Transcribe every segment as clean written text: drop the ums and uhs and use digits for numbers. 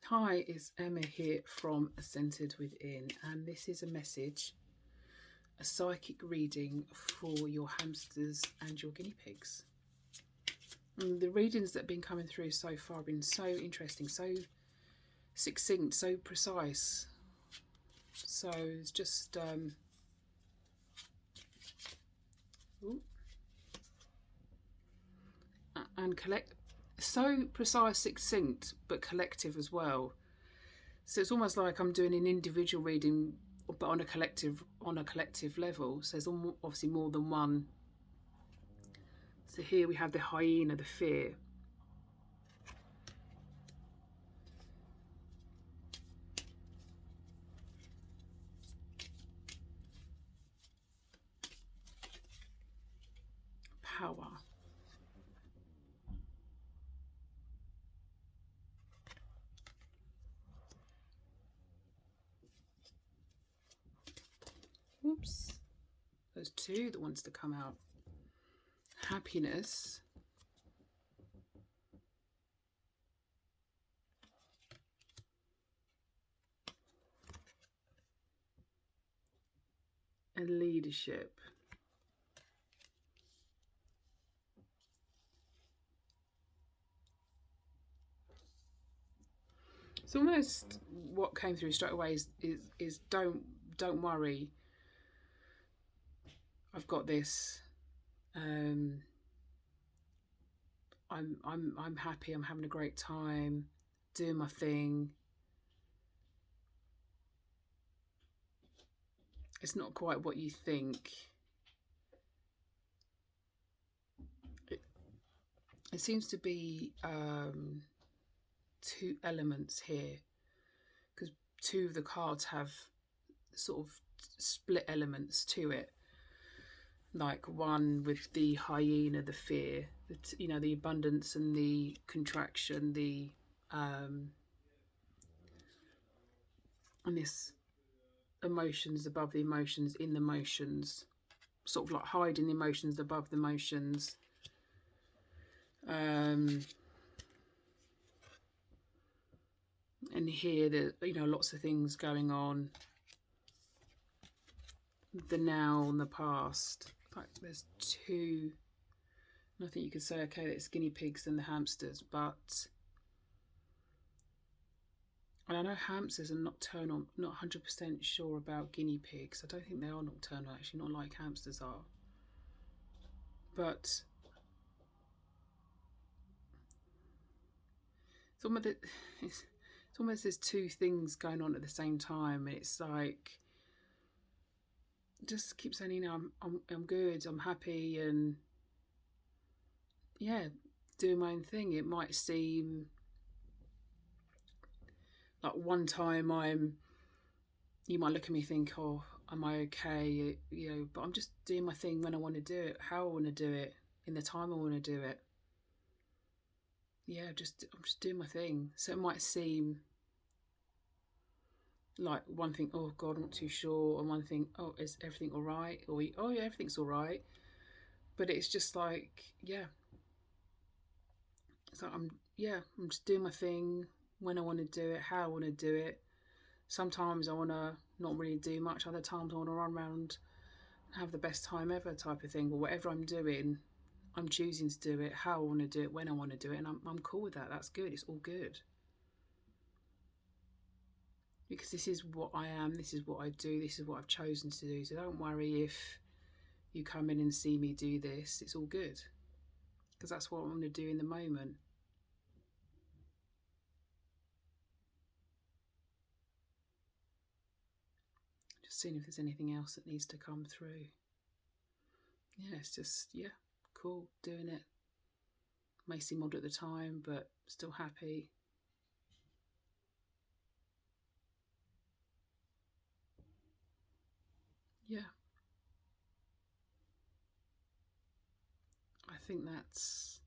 Hi, it's Emma here from Centered Within, and this is a message, a psychic reading for your hamsters and your guinea pigs. And the readings that have been coming through so far have been so interesting, so succinct, so precise. So it's just and so precise, succinct, but collective as well. So it's almost like I'm doing an individual reading, but on a collective level. So there's obviously more than one. So here we have the hyena, the fear. Power. Oops. There's two that wants to come out. Happiness. And leadership. So almost what came through straight away is don't worry. I've got this. I'm happy. I'm having a great time, doing my thing. It's not quite what you think. It seems to be two elements here, because two of the cards have sort of split elements to it. Like one with the hyena, the fear, the abundance and the contraction, and this emotions above the emotions, in the emotions, sort of like hiding the emotions above the emotions. And here, lots of things going on. The now and the past. Like there's two. I think you could say, okay, it's guinea pigs and the hamsters, but and I know hamsters are nocturnal. Not 100% sure about guinea pigs. I don't think they are nocturnal, actually, not like hamsters are. But it's almost there's two things going on at the same time, and it's like just keep saying, I'm good, I'm happy, and yeah, doing my own thing. It might seem like one time you might look at me and think, oh, am I okay? But I'm just doing my thing when I want to do it, how I want to do it, in the time I want to do it. Yeah, I'm just doing my thing. So it might seem like one thing, oh God, I'm not too sure, and one thing, oh, is everything all right? Or oh yeah, everything's all right. But it's just like, yeah. So I'm just doing my thing when I want to do it, how I want to do it. Sometimes I want to not really do much. Other times I want to run around and have the best time ever, type of thing. Or whatever I'm doing, I'm choosing to do it, how I want to do it, when I want to do it, and I'm cool with that. That's good. It's all good. Because this is what I am, this is what I do, this is what I've chosen to do. So don't worry if you come in and see me do this. It's all good. Because that's what I want to do in the moment. Just seeing if there's anything else that needs to come through. Yeah, it's just, yeah, cool, doing it. May seem odd at the time, but still happy. Yeah. I think that's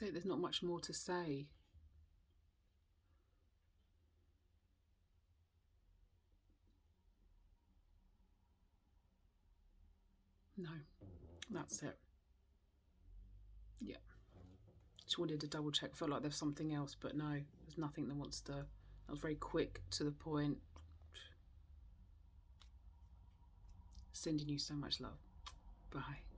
it. There's not much more to say. No, that's it. Yeah. Just wanted to double check. Felt like there's something else, but no, there's nothing that wants to. That was very quick, to the point. Sending you so much love. Bye.